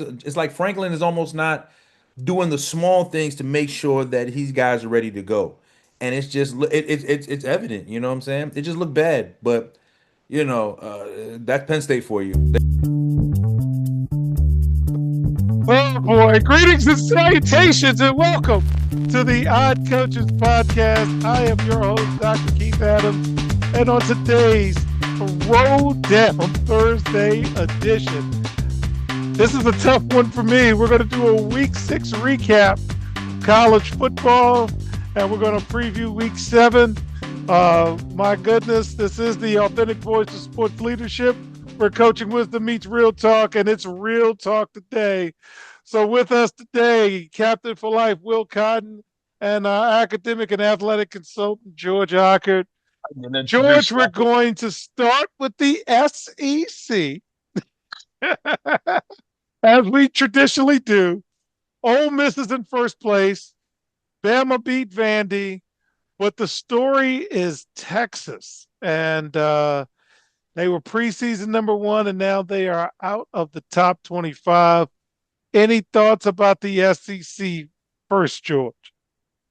it's like Franklin is almost not doing the small things to make sure that these guys are ready to go. And it's just it's evident, you know what I'm saying? It just looked bad, but that's Penn State for you. Oh boy, greetings and salutations and welcome to the Odd Coaches Podcast. I am your host, Dr. Keith Adams, and on today's Roll Down Thursday edition, this is a tough one for me. We're going to do a Week 6 recap of college football, and we're going to preview Week 7. My goodness, this is the authentic voice of sports leadership, where coaching wisdom meets real talk, and it's real talk today. So with us today, Captain for Life, Will Cotton, and academic and athletic consultant, George Ockert. George, we're going to start with the SEC, as we traditionally do. Ole Miss is in first place. Bama beat Vandy, but the story is Texas. And they were preseason number 1, and now they are out of the top 25. Any thoughts about the SEC first, George?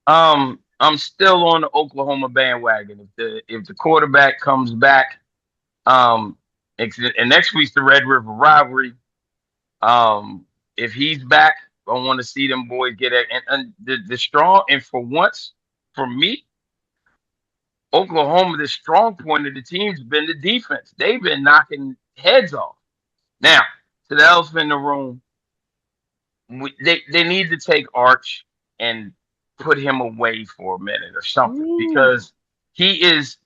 I'm still on the Oklahoma bandwagon. If the quarterback comes back, and next week's the Red River rivalry. If he's back, I want to see them boys get it. And the strong, and for once, for me, Oklahoma, the strong point of the team's been the defense. They've been knocking heads off. Now, to the elephant in the room, they need to take Arch and put him away for a minute or something, because he is.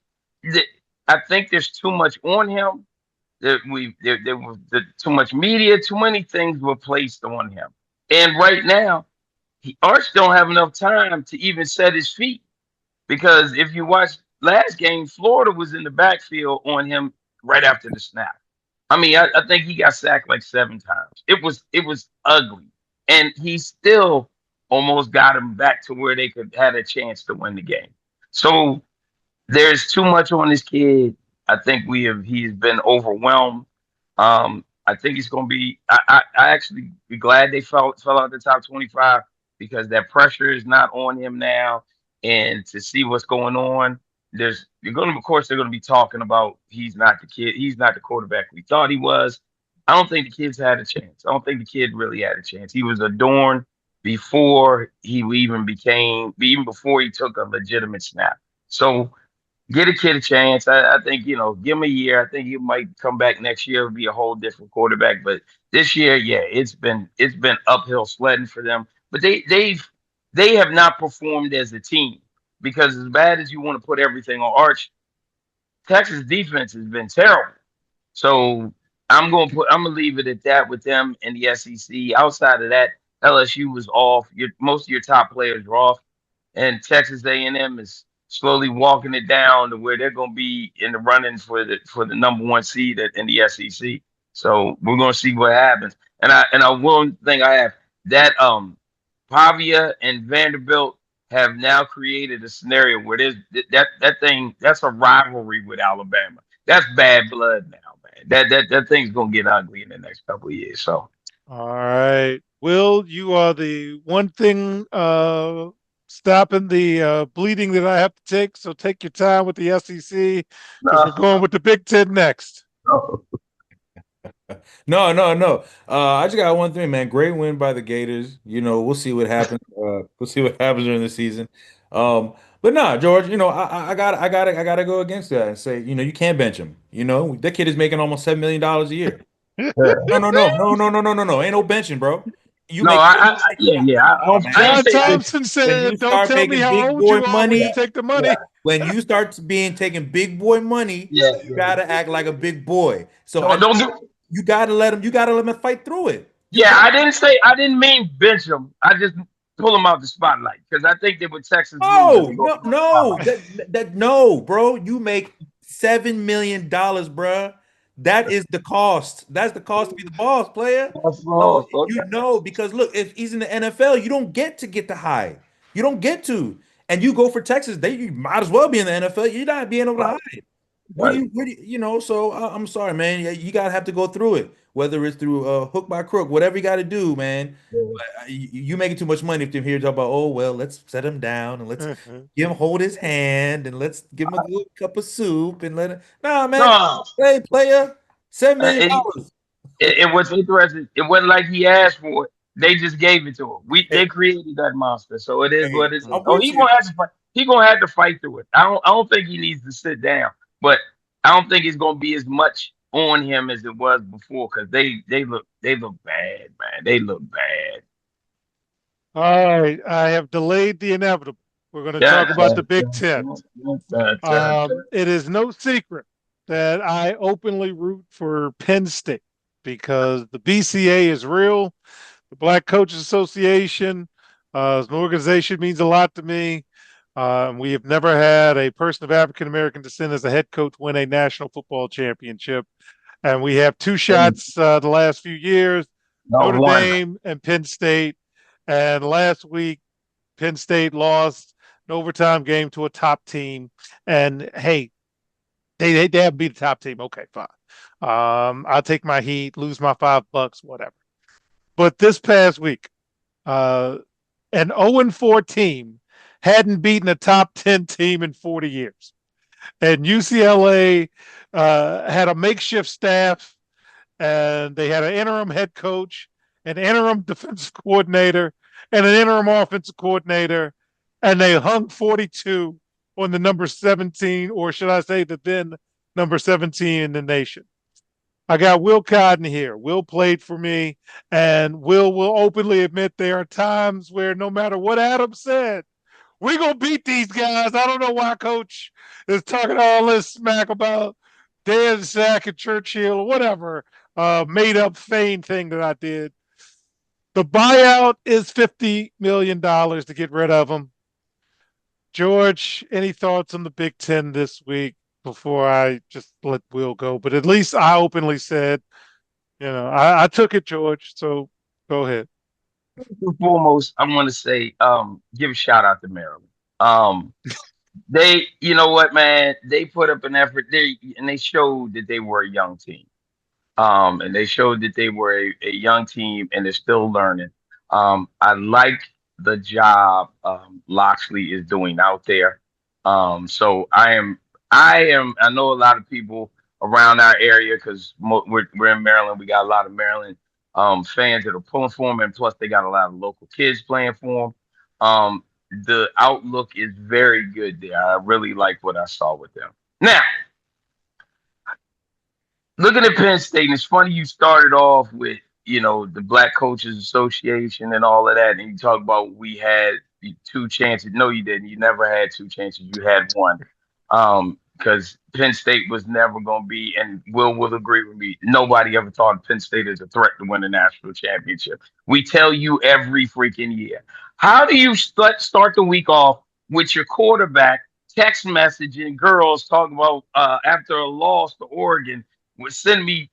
I think there's too much on him. There was too much media, too many things were placed on him, and right now, Arch don't have enough time to even set his feet, because if you watch last game, Florida was in the backfield on him right after the snap. I mean, I think he got sacked like 7 times. It was ugly, and he still almost got him back to where they could had a chance to win the game. So there's too much on this kid. I think he's been overwhelmed. I think he's going to be. I actually be glad they fell out the top 25, because that pressure is not on him now, and to see what's going on. Of course, they're going to be talking about he's not the kid. He's not the quarterback we thought he was. I don't think the kid's had a chance. I don't think the kid really had a chance. He was adorned before he even before he took a legitimate snap. So get a kid a chance. I think, give him a year. I think he might come back next year and be a whole different quarterback. But this year, yeah, it's been uphill sledding for them. But they have not performed as a team, because as bad as you want to put everything on Arch, Texas defense has been terrible. So I'm gonna leave it at that with them in the SEC. Outside of that, LSU was off. Most of your top players were off, and Texas A&M is slowly walking it down to where they're going to be in the running for the number 1 seed in the SEC. So we're going to see what happens. And one thing I have, that Pavia and Vanderbilt have now created a scenario where there's that's a rivalry with Alabama. That's bad blood now, man. That thing's going to get ugly in the next couple of years. So. All right. Will, you are the one thing stopping the bleeding that I have to take. So take your time with the SEC, because we're going with the Big Ten next. No. I just got one thing, man. Great win by the Gators. We'll see what happens. We'll see what happens during the season. But nah, George. I gotta go against that and say, you can't bench him. That kid is making almost $7 million a year. No. Ain't no benching, bro. John Thompson said, "Don't tell me how old you are when you take the money." When you start taking big boy money, you gotta act like a big boy. So you gotta let him fight through it. Yeah, I didn't mean bench him. I just pull him out the spotlight, because I think they were Texas. No, bro. You make $7 million, bro. That is the cost. That's the cost to be the boss player. Because look, if he's in the NFL, you don't get the high. You don't get to. And you go for Texas, you might as well be in the NFL. You're not being able to hide. Right. So I'm sorry, man. You gotta have to go through it, whether it's through hook by crook, whatever you got to do, man. Yeah. You making too much money if you hear talk about, oh well, let's set him down and let's give him hold his hand and let's give him a good cup of soup and let him. Nah, man. No, Hey, player, $7 million. it, it was interesting. It wasn't like he asked for it. They just gave it to him. They Hey, created that monster, so it is hey, what it is. I'm Oh, with he you. gonna have to fight. He gonna have to fight through it. I don't think he needs to sit down, but I don't think it's gonna be as much on him as it was before because they look bad, man. They look bad. All right, I have delayed the inevitable. We're going to Da, talk about da, the Big da, Ten. da, da, da, da. It is no secret that I openly root for Penn State because the BCA is real. The Black Coaches Association, as an organization, means a lot to me. We have never had a person of African American descent as a head coach win a national football championship. And we have two shots the last few years, No Notre one. Dame and Penn State. And last week, Penn State lost an overtime game to a top team. And hey, they have beat a top team. Okay, fine. I'll take my heat, lose my $5, whatever. But this past week, uh, an 0-4 team hadn't beaten a top 10 team in 40 years. And UCLA had a makeshift staff, and they had an interim head coach, an interim defensive coordinator, and an interim offensive coordinator, and they hung 42 on the number 17, or should I say the then number 17 in the nation. I got Will Cotton here. Will played for me, and will openly admit there are times where no matter what Adam said, we're going to beat these guys. I don't know why Coach is talking all this smack about Dan Sack and Churchill or whatever made up feigned thing that I did. The buyout is $50 million to get rid of them. George, any thoughts on the Big Ten this week before I just let Will go? But at least I openly said, I took it, George. So go ahead. First and foremost, I want to say, give a shout out to Maryland. Um, you know what, man, they put up an effort. They showed that they were a young team. And they showed that they were a young team and they're still learning. I like the job Loxley is doing out there. So I know a lot of people around our area because we're in Maryland. We got a lot of Maryland fans that are pulling for them, and plus they got a lot of local kids playing for them. The outlook is very good there. I really like what I saw with them. Now, looking at Penn State, and it's funny you started off with, the Black Coaches Association and all of that, and you talk about we had two chances. No, you didn't. You never had two chances. You had one. Because Penn State was never going to be, and will agree with me, nobody ever thought Penn State is a threat to win a national championship. We tell you every freaking year. How do you start the week off with your quarterback text messaging girls talking about after a loss to Oregon would send me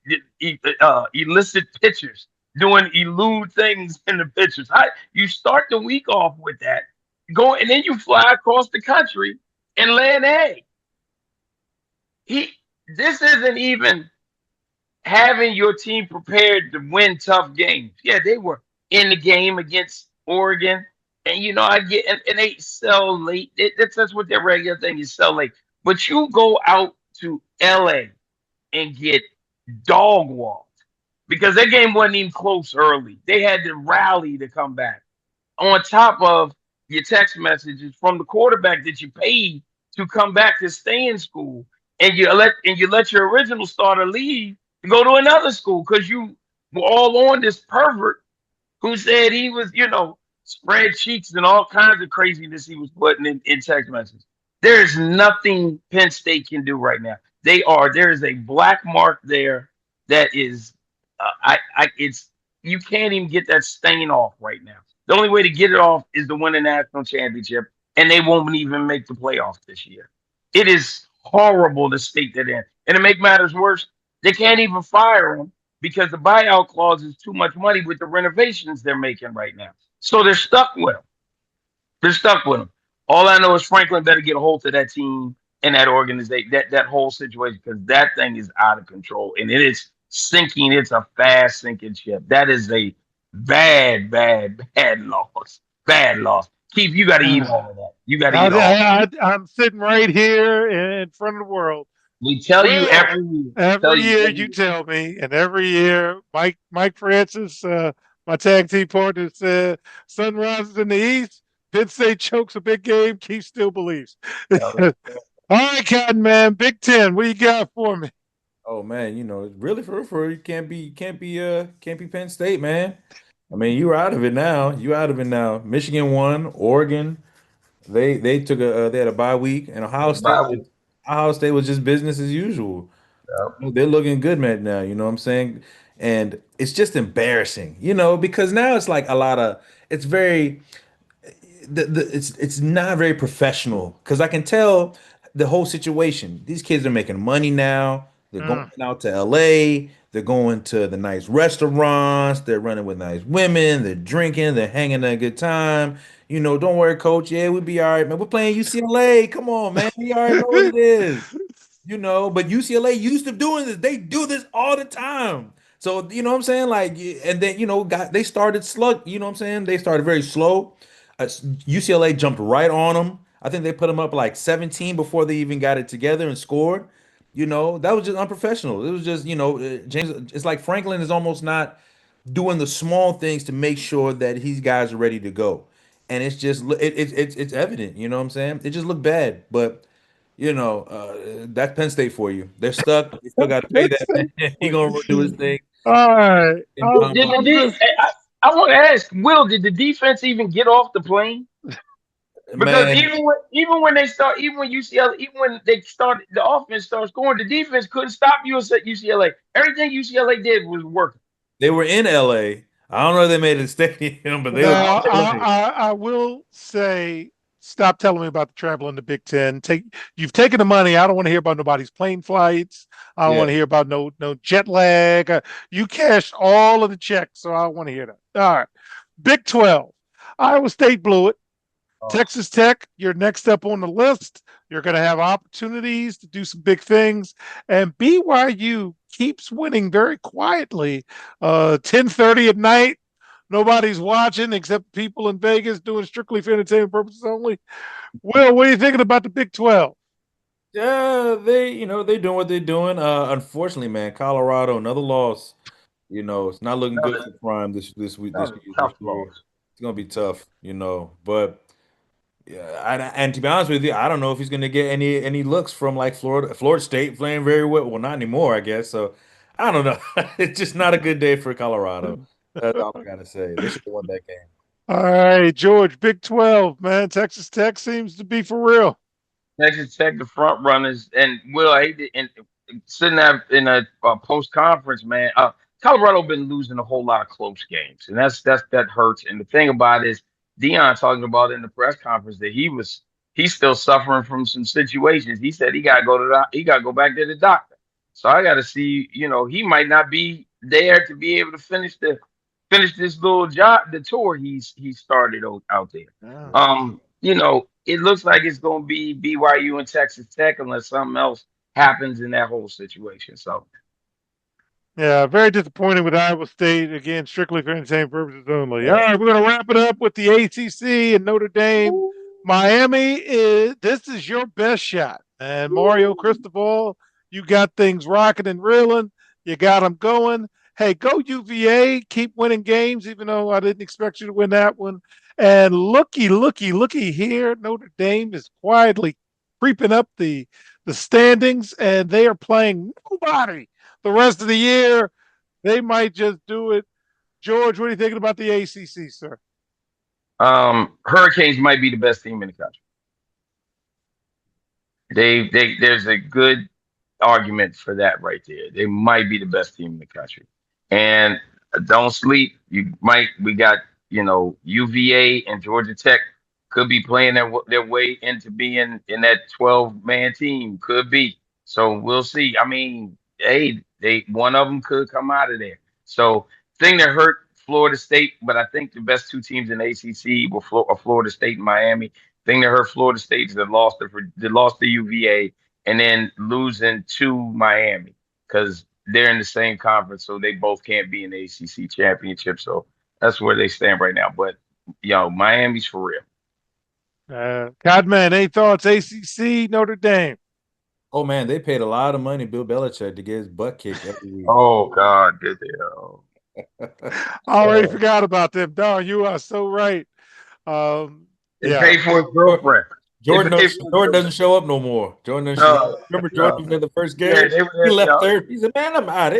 illicit pictures, doing elude things in the pictures? You start the week off with that, go and then you fly across the country and lay an egg. This isn't even having your team prepared to win tough games. Yeah, they were in the game against Oregon, and I get and they sell late. That's what their regular thing is, sell late. But you go out to LA and get dog walked because their game wasn't even close early. They had to rally to come back. On top of your text messages from the quarterback that you paid to come back to stay in school, and you let your original starter leave to go to another school because you were all on this pervert who said he was, spread cheeks and all kinds of craziness he was putting in text messages. There is nothing Penn State can do right now. There is a black mark there that is, it's you can't even get that stain off right now. The only way to get it off is to win a national championship, and they won't even make the playoffs this year. It is horrible to state that in. And to make matters worse, they can't even fire him because the buyout clause is too much money with the renovations they're making right now. So they're stuck with him. They're stuck with him. All I know is Franklin better get a hold of that team in that organization, that whole situation, because that thing is out of control and it is sinking. It's a fast sinking ship. That is a bad, bad, bad loss. Bad loss. Keith, you got to eat all of that. You got to eat all. I'm sitting right here in front of the world. We tell you Well, every year. Tell every you year every you year. tell me, and every year Mike Francis, my tag team partner, said sun rises in the east. Penn State chokes a big game. Keith still believes. All right, Cotton Man, Big Ten. What do you got for me? Oh man, really for you can't be Penn State, man. I mean, you're out of it now. You out of it now. Michigan won. Oregon, they took they had a bye week, and Bye week. Ohio State was just business as usual. Yep. They're looking good, man. Now, you know what I'm saying, and it's just embarrassing, because now it's like a lot of it's very it's not very professional because I can tell the whole situation. These kids are making money now. They're going Mm. out to LA. They're going to the nice restaurants. They're running with nice women. They're drinking. They're hanging a good time. Don't worry, coach. Yeah, we'll be all right, man. We're playing UCLA. Come on, man. We already know what it is. But UCLA used to doing this. They do this all the time. So, you know what I'm saying? Like, and then, they started slug, you know what I'm saying? They started very slow. UCLA jumped right on them. I think they put them up like 17 before they even got it together and scored. That was just unprofessional. It was just, James, it's like Franklin is almost not doing the small things to make sure that his guys are ready to go. And it's just, it's evident, you know what I'm saying? It just looked bad. But that's Penn State for you. They're stuck. They still got to pay that man. He gonna do his thing All right. in Tom Did the Coughlin. I want to ask Will? Did the defense even get off the plane? Because Man, even when they start, even when UCLA, even when they started, the offense started scoring, the defense couldn't stop UCLA. Everything UCLA did was working. they were in LA. I don't know if they made it to stadium, but they was Now, in LA. I will say, stop telling me about the travel in the Big Ten. You've taken the money. I don't want to hear about nobody's plane flights. I don't Yeah. want to hear about no jet lag. You cashed all of the checks, so I don't want to hear that. All right, Big 12. Iowa State blew it. Oh, Texas Tech, you're next up on the list. You're going to have opportunities to do some big things. And BYU keeps winning very quietly. 10:30 at night. Nobody's watching except people in Vegas doing strictly for entertainment purposes only. Will, what are you thinking about the Big 12? Yeah, they're doing what they're doing. Unfortunately, man, Colorado, another loss. It's not looking good another, for Prime this week, this another year, this tough year. loss. It's gonna be tough. But yeah, and to be honest with you, I don't know if he's gonna get any looks from like Florida State playing very well. Well, not anymore, I guess. So I don't know. It's just not a good day for Colorado. That's all I gotta say. They should have won that game. All right, George, Big 12, man. Texas Tech seems to be for real. Texas Tech, the front runners, and Will, I hate it, and sitting there in a post conference, man. Colorado been losing a whole lot of close games, and that hurts. And the thing about it is, Dion talking about in the press conference that he's still suffering from some situations. He said he got to go back to the doctor. So I got to see, he might not be there to be able to finish this little job, the tour he started out there. Yeah. It looks like it's going to be BYU and Texas Tech unless something else happens in that whole situation. So, Yeah, very disappointing with Iowa State. Again, strictly for entertainment purposes only. All Yeah. right, we're going to wrap it up with the ACC and Notre Dame. Miami this is your best shot. And Mario Cristobal, you got things rocking and reeling. You got them going. Hey, go UVA. Keep winning games, even though I didn't expect you to win that one. And looky here. Notre Dame is quietly creeping up the standings, and they are playing nobody the rest of the year. They might just do it. George, what are you thinking about the ACC, sir? Hurricanes might be the best team in the country. There's a good argument for that right there. They might be the best team in the country. And don't sleep. We got, UVA and Georgia Tech could be playing their way into being in that 12-man team. Could be. So we'll see. I mean, hey, one of them could come out of there. So thing that hurt Florida State, but I think the best two teams in ACC were Florida State and Miami. thing that hurt Florida State is they lost to UVA and then losing to Miami because they're in the same conference, so they both can't be in the ACC championship. So that's where they stand right now. But Miami's for real. Codman, any thoughts? ACC, Notre Dame. Oh man, they paid a lot of money Bill Belichick to get his butt kicked every week. Oh God, did they? Oh. I already forgot about them. Darn, you are so right. They Yeah. pay for his girlfriend. Jordan doesn't show up no more. Jordan doesn't. No, Remember no. Jordan was in the first Yeah, game. they He were. left third. He said, "Man, I'm out.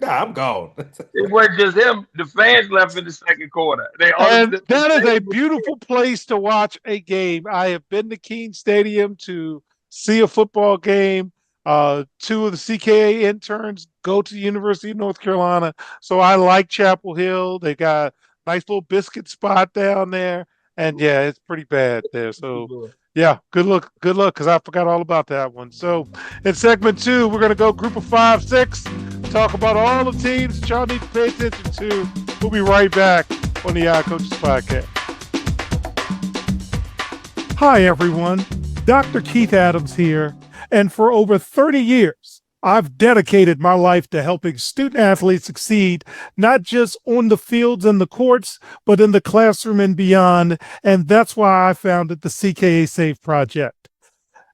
I'm gone." It wasn't just him. The fans left in the second quarter. They all And the that is a stadium was beautiful place to watch a game. I have been to Keene Stadium to see a football game. Two of the CKA interns go to the University of North Carolina. So I like Chapel Hill. They got a nice little biscuit spot down there. And yeah, it's pretty bad there. So yeah, good luck, because I forgot all about that one. So in segment 2, we're gonna go group of 5, 6, talk about all the teams that y'all need to pay attention to. We'll be right back on the Coaches Podcast. Hi, everyone. Dr. Keith Adams here. And for over 30 years, I've dedicated my life to helping student athletes succeed, not just on the fields and the courts, but in the classroom and beyond. And that's why I founded the CKA Save Project.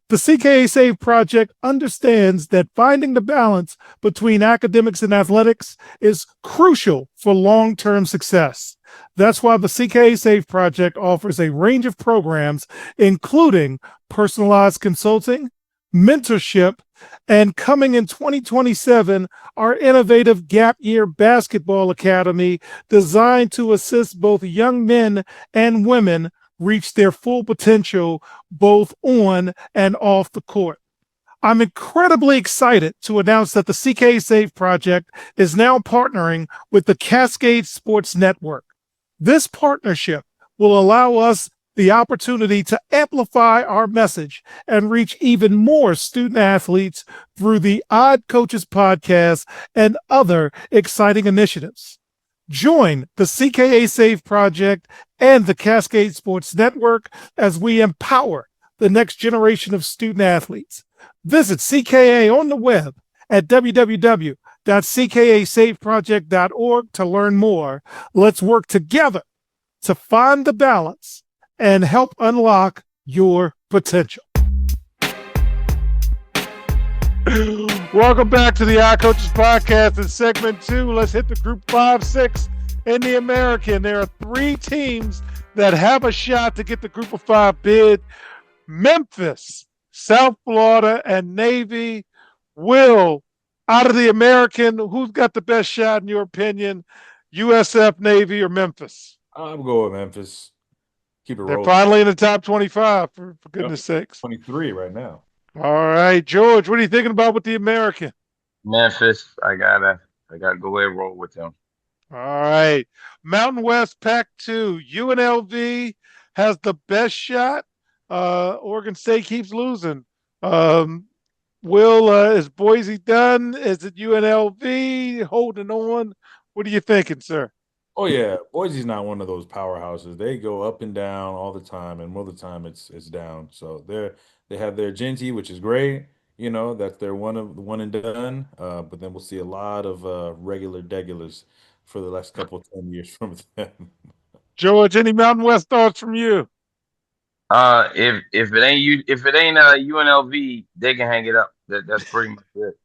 The CKA Save Project understands that finding the balance between academics and athletics is crucial for long-term success. That's why the CKA Save Project offers a range of programs, including personalized consulting, mentorship, and coming in 2027, our innovative Gap Year Basketball Academy designed to assist both young men and women reach their full potential both on and off the court. I'm incredibly excited to announce that the CK Save Project is now partnering with the Cascade Sports Network. This partnership will allow us the opportunity to amplify our message and reach even more student athletes through the Odd Coaches Podcast and other exciting initiatives. Join the CKA Save Project and the Cascade Sports Network as we empower the next generation of student athletes. Visit CKA on the web at www.ckasaveproject.org to learn more. Let's work together to find the balance and help unlock your potential. Welcome back to the iCoaches Podcast in segment 2. Let's hit the group 5, 6 in the American. There are 3 teams that have a shot to get the group of 5 bid. Memphis, South Florida, and Navy. Will, out of the American, who's got the best shot in your opinion? USF, Navy, or Memphis? I'm going with Memphis. Keep it They're rolling. finally in the top 25, for goodness sakes. 23 right now. All right, George, what are you thinking about with the American? Memphis. I gotta go ahead and roll with them. All right. Mountain West Pac-2. UNLV has the best shot. Oregon State keeps losing. Will, is Boise done? Is it UNLV holding on? What are you thinking, sir? Oh yeah, Boise's not one of those powerhouses. They go up and down all the time, and most of the time it's down. So they have their Genty, which is great. That's their one and done. But then we'll see a lot of regular degulars for the last couple of 10 years from them. George, any Mountain West thoughts from you? If it ain't UNLV, they can hang it up. That's pretty much it.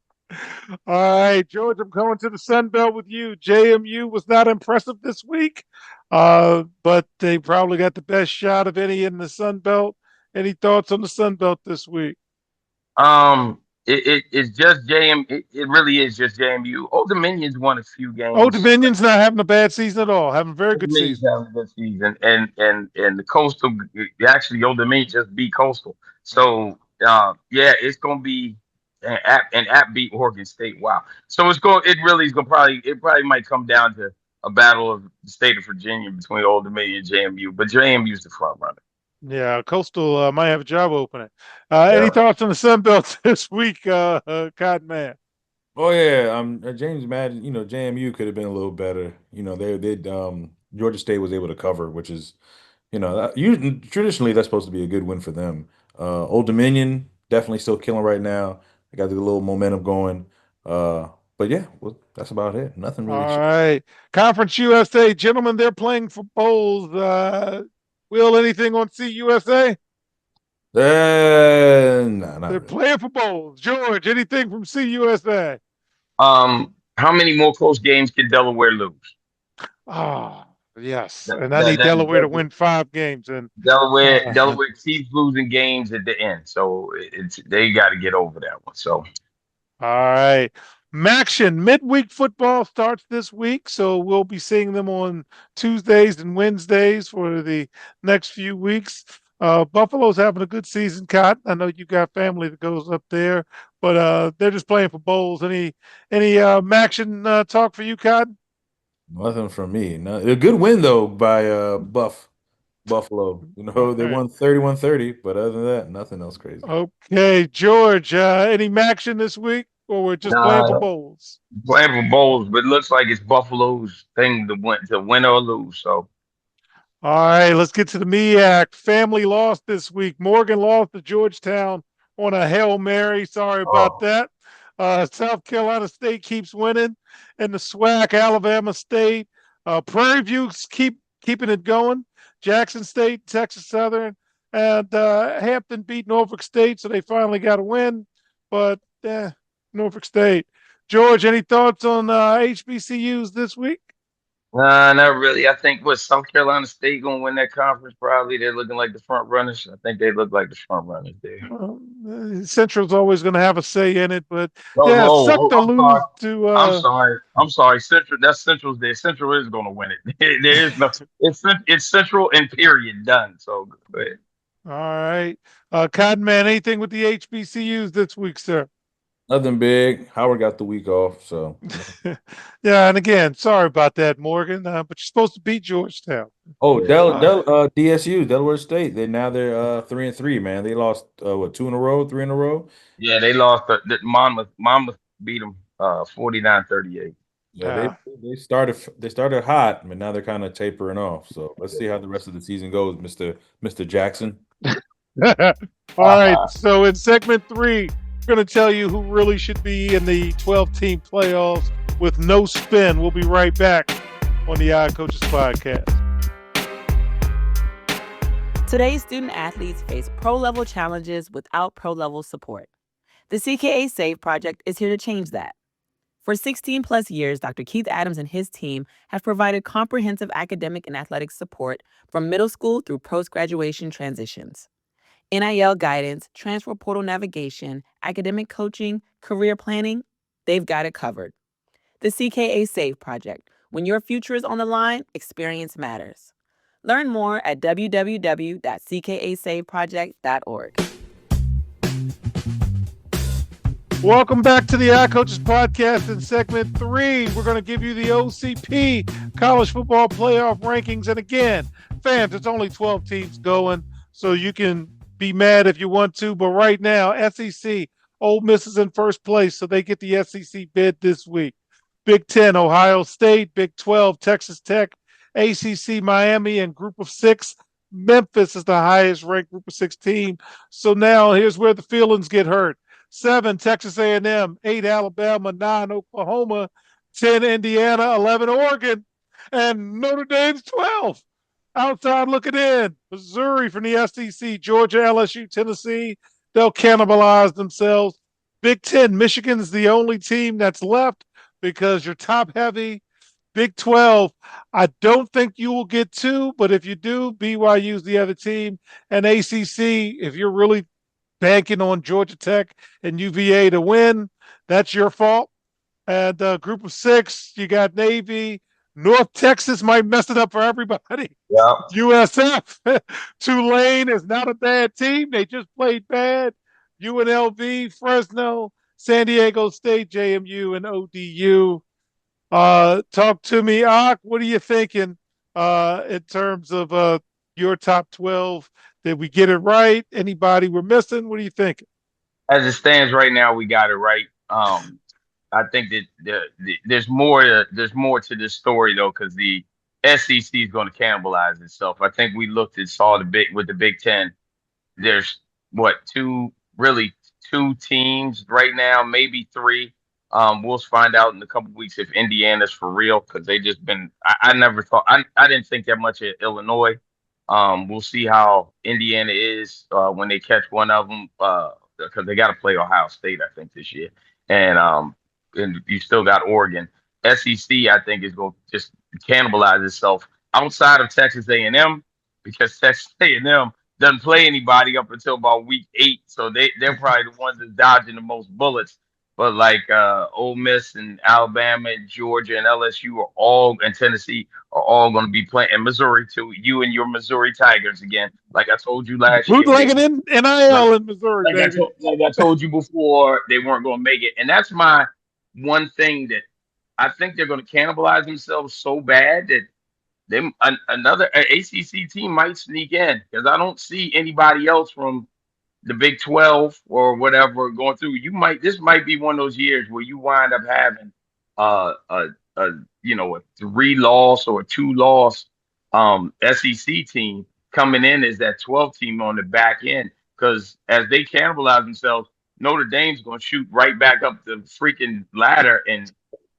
All right, George, I'm going to the Sun Belt with you. JMU was not impressive this week, but they probably got the best shot of any in the Sun Belt. Any thoughts on the Sun Belt this week? It's just JM. It really is just JMU. Old Dominion's won a few games. Old Dominion's not having a bad season at all. Having a very good season. Having a good season, and the Coastal actually Old Dominion just beat Coastal. So yeah, it's gonna be an app beat Oregon State. Wow. So it really is gonna it probably might come down to a battle of the state of Virginia between Old Dominion and JMU, but JMU's the front runner. Yeah, Coastal might have a job opening. Any thoughts on the Sun Belt this week, Cotton Man? Oh yeah, James Madden. JMU could have been a little better. Georgia State was able to cover, which is traditionally that's supposed to be a good win for them. Old Dominion definitely still killing right now. They got the little momentum going. Uh, but yeah, well, that's about it. Nothing All really. right. Conference USA, gentlemen, they're playing for bowls. Will, anything on CUSA? Nah, not They're really. playing for bowls. George, anything from CUSA? How many more close games can Delaware lose? Ah, yes. That, And I that, need Delaware to that, win 5 games. And uh, Delaware keeps losing games at the end, so they got to get over that one. So all right. Maction, midweek football starts this week, so we'll be seeing them on Tuesdays and Wednesdays for the next few weeks. Buffalo's having a good season, Cotton. I know you got family that goes up there, but they're just playing for bowls. Any Maction talk for you, Cotton? Nothing from me. No, a good win though by Buffalo. All They right. won 31-30, but other than that, nothing else crazy. Okay, George, any Maction this week, or we're just playing for nah, bowls? playing for bowls, but it looks like it's Buffalo's thing to win or lose. So All right, let's get to the MEAC. Family lost this week. Morgan lost to Georgetown on a Hail Mary. Sorry about oh, that. South Carolina State keeps winning. And the SWAC, Alabama State. Prairie View's keeping it going. Jackson State, Texas Southern, and Hampton beat Norfolk State, so they finally got a win. But Norfolk State. George, any thoughts on HBCUs this week? nah, not really. I think what South Carolina State gonna win that conference. Probably they're looking like the front runners. I think they look like the front runners there. Central's always going to have a say in it, but Oh, yeah, it oh, sucked oh, to I'm sorry. lose to. I'm sorry. I'm sorry. Central. That's Central's there. Central is going to win it. There is no. It's Central and period. Done. So go ahead. All right, Cotton Man, anything with the HBCUs this week, sir? Nothing big. Howard got the week off, so Yeah, and again, sorry about that, Morgan, but you're supposed to beat Georgetown. oh, Yeah. DSU, Delaware State. They're 3-3, man. They lost what, two in a row, three in a row. Yeah. They lost. Monmouth. Monmouth beat them 49-38. Yeah, Uh, they started hot, but now they're kind of tapering off. So let's see how the rest of the season goes, Mr. Jackson. all right, so in segment 3, we're going to tell you who really should be in the 12-team playoffs with no spin. We'll be right back on the Odd Coaches Podcast. Today's student athletes face pro level challenges without pro level support. The CKA SAVE project is here to change that. For 16 plus years, Dr. Keith Adams and his team have provided comprehensive academic and athletic support from middle school through post graduation transitions. NIL guidance, transfer portal navigation, academic coaching, career planning, they've got it covered. The CKA SAVE project. When your future is on the line, experience matters. Learn more at www.ckasaveproject.org. Welcome back to the Odd Coaches Podcast. In segment 3, we're going to give you the OCP College Football Playoff Rankings. And again, fans, it's only 12 teams going, so you can be mad if you want to. But right now, SEC, Ole Miss is in first place, so they get the SEC bid this week. Big 10, Ohio State. Big 12, Texas Tech. ACC, Miami. And Group of 6, Memphis is the highest ranked Group of 6 team. So now here's where the feelings get hurt. 7, Texas A&M. 8, Alabama. 9, Oklahoma. 10, Indiana. 11, Oregon. And Notre Dame's 12. Outside looking in. Missouri from the SEC. Georgia, LSU, Tennessee. They'll cannibalize themselves. Big 10, Michigan's the only team that's left because you're top heavy. Big 12, I don't think you will get 2, but if you do, BYU's the other team. And ACC, if you're really banking on Georgia Tech and UVA to win, that's your fault. And Group of 6, you got Navy. North Texas might mess it up for everybody. Yeah. USF, Tulane is not a bad team. They just played bad. UNLV, Fresno, San Diego State, JMU, and ODU. Talk to me, Ak. What are you thinking in terms of your top 12? Did we get it right? Anybody we're missing? What are you thinking? As it stands right now, we got it right. I think that there's more to this story though, because SEC is going to cannibalize itself. I think we looked and saw the Big Ten. There's what really two teams right now, maybe three. We'll find out in a couple weeks if Indiana's for real because they just been. I never thought I didn't think that much of Illinois. We'll see how Indiana is when they catch one of them because they got to play Ohio State, I think, this year, and you still got Oregon. SEC, I think, is going to just cannibalize itself outside of Texas A&M because Texas A&M doesn't play anybody up until about week 8, so they're probably the ones that's dodging the most bullets. But like Ole Miss and Alabama and Georgia and LSU are all and Tennessee are all going to be playing, and Missouri too. You and your Missouri Tigers again, like I told you last year, Bootlegging in like NIL in Missouri, baby. like I told you before, they weren't going to make it, and that's my one thing that I think they're going to cannibalize themselves so bad that another ACC team might sneak in because I don't see anybody else from the Big 12 or whatever going through. This might be one of those years where you wind up having uh, a a a 3-loss or a 2-loss SEC team coming in as that 12 team on the back end because as they cannibalize themselves, Notre Dame's going to shoot right back up the freaking ladder and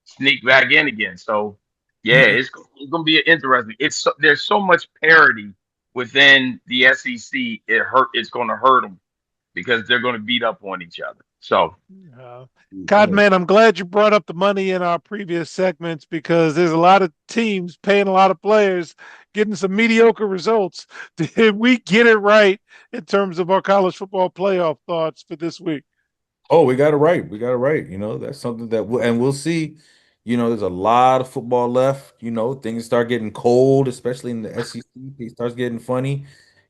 sneak back in again. So yeah, it's gonna be interesting. There's so much parity within the SEC. It's gonna hurt them because they're gonna beat up on each other. So God, man, I'm glad you brought up the money in our previous segments because there's a lot of teams paying a lot of players, getting some mediocre results. Did we get it right in terms of our college football playoff thoughts for this week? Oh, we got it right. We got it right. That's something that we'll see. There's a lot of football left. Things start getting cold, especially in the SEC. It starts getting funny.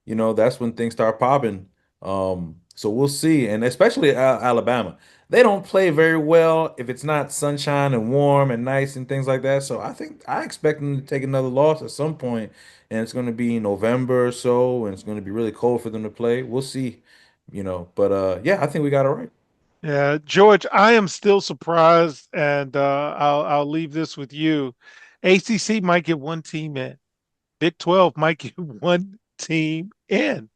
That's when things start popping. So we'll see. And especially Alabama. They don't play very well if it's not sunshine and warm and nice and things like that. So I expect them to take another loss at some point, and it's going to be November or so, and it's going to be really cold for them to play. We'll see. But yeah, I think we got it right. Yeah, George, I am still surprised, and I'll leave this with you. ACC might get one team in. Big 12 might get one team in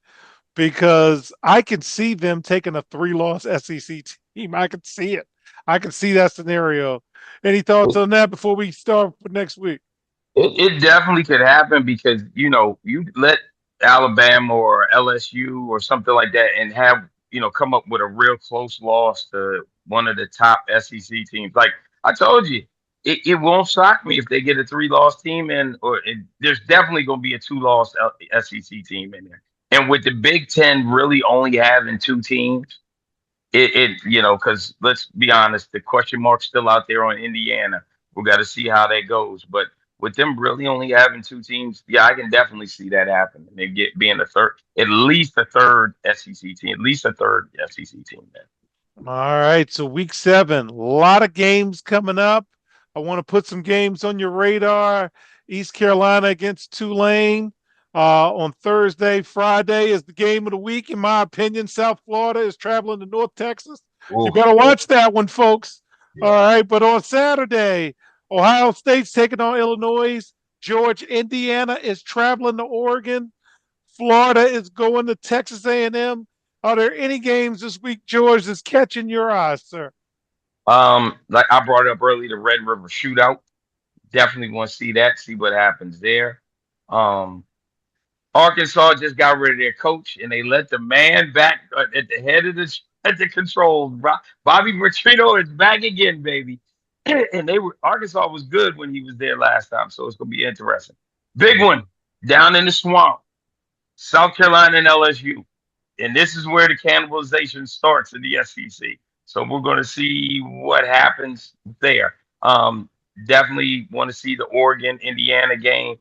because I can see them taking a 3-loss SEC team. I can see it. I can see that scenario. Any thoughts on that before we start for next week? it definitely could happen because you let Alabama or LSU or something like that and have come up with a real close loss to one of the top SEC teams. Like I told you, it won't shock me if they get a 3-loss team there's definitely going to be a 2-loss SEC team in there. And with the Big Ten really only having 2 teams, because let's be honest, the question mark's still out there on Indiana. We got to see how that goes. But with them really only having 2 teams, yeah, I can definitely see that happen. They being at least a third SEC team, at least a third SEC team. Then. All right, so week 7, a lot of games coming up. I want to put some games on your radar. East Carolina against Tulane on Thursday. Friday is the game of the week, in my opinion. South Florida is traveling to North Texas. You better watch that one, folks. All right, but on Saturday, Ohio State's taking on Illinois. Indiana is traveling to Oregon. Florida is going to Texas A&M. Are there any games this week, George, that's catching your eyes, sir? Like I brought up earlier, the Red River Shootout. Definitely want to see that, see what happens there. Arkansas just got rid of their coach, and they let the man back at the head of the controls. Bobby Petrino is back again, baby. And Arkansas was good when he was there last time, so it's gonna be interesting. Big one down in the swamp, South Carolina and LSU, and this is where the cannibalization starts in the SEC. So we're gonna see what happens there. Definitely want to see the Oregon Indiana game.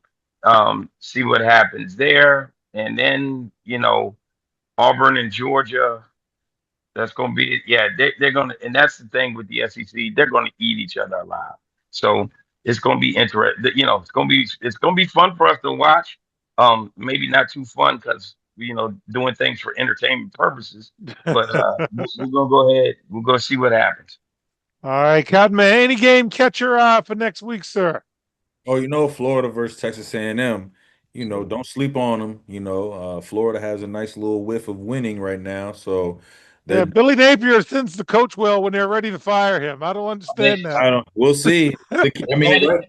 See what happens there, and then Auburn and Georgia. That's going to be they're going to, and that's the thing with the SEC. They're going to eat each other alive. So it's going to be interesting. It's going to be fun for us to watch. Maybe not too fun because doing things for entertainment purposes. But we're going to go ahead. We're going to see what happens. All right, Cotton Man. Any game catch your eye for next week, sir? Oh, Florida versus Texas A&M. Don't sleep on them. Florida has a nice little whiff of winning right now, so Yeah, that Billy Napier thinks the coach well when they're ready to fire him. I don't Yeah. understand that. I don't. We'll see. I Is mean, that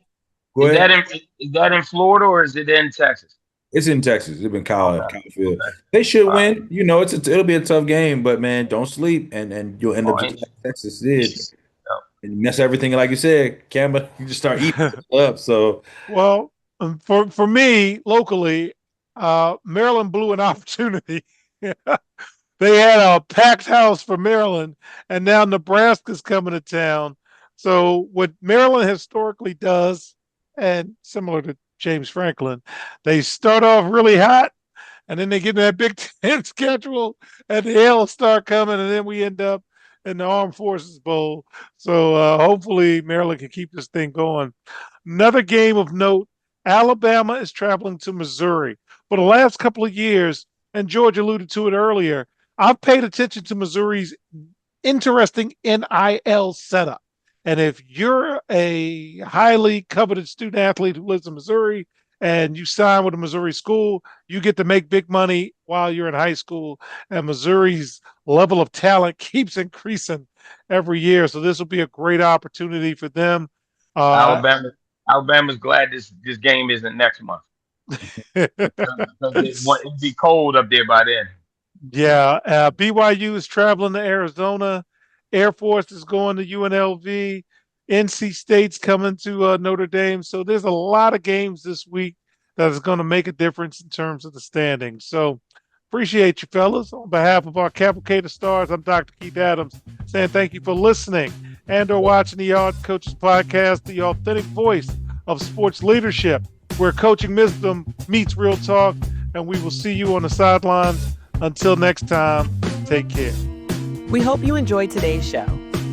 go is that ahead. in Florida or is it in Texas? It's in Texas. It's been Okay. Kyle Field. Okay. They should All right. win. It'll be a tough game, but man, don't sleep, and you'll end up Oh, just ain't like Texas did no. and you mess everything like you said, Kemba. You just start eating up. So Well, for me locally, Maryland blew an opportunity. They had a packed house for Maryland, and now Nebraska's coming to town. So what Maryland historically does, and similar to James Franklin, they start off really hot, and then they get in that Big Ten schedule, and the hell start coming, and then we end up in the Armed Forces Bowl. So hopefully Maryland can keep this thing going. Another game of note: Alabama is traveling to Missouri. For the last couple of years, and George alluded to it earlier, I've paid attention to Missouri's interesting NIL setup. And if you're a highly coveted student athlete who lives in Missouri and you sign with a Missouri school, you get to make big money while you're in high school. And Missouri's level of talent keeps increasing every year. So this will be a great opportunity for them. Uh, Alabama. Alabama's glad this game isn't next month because it'd be cold up there by then. Yeah, BYU is traveling to Arizona. Air Force is going to UNLV. NC State's coming to Notre Dame. So there's a lot of games this week that is going to make a difference in terms of the standings. So appreciate you, fellas. On behalf of our Cavalcade Stars, I'm Dr. Keith Adams saying thank you for listening and or watching the Yard Coaches Podcast, the authentic voice of sports leadership, where coaching wisdom meets real talk. And we will see you on the sidelines. Until next time, take care. We hope you enjoyed today's show.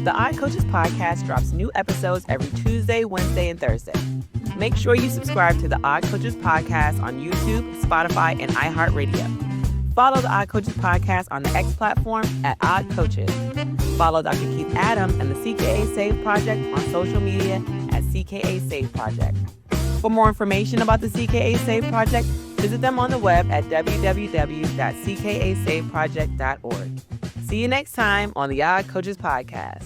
The Odd Coaches Podcast drops new episodes every Tuesday, Wednesday, and Thursday. Make sure you subscribe to the Odd Coaches Podcast on YouTube, Spotify, and iHeartRadio. Follow the Odd Coaches Podcast on the X platform at Odd Coaches. Follow Dr. Keith Adams and the CKA Save Project on social media at CKA Save Project. For more information about the CKA Save Project, visit them on the web at www.ckasaveproject.org. See you next time on the Odd Coaches Podcast.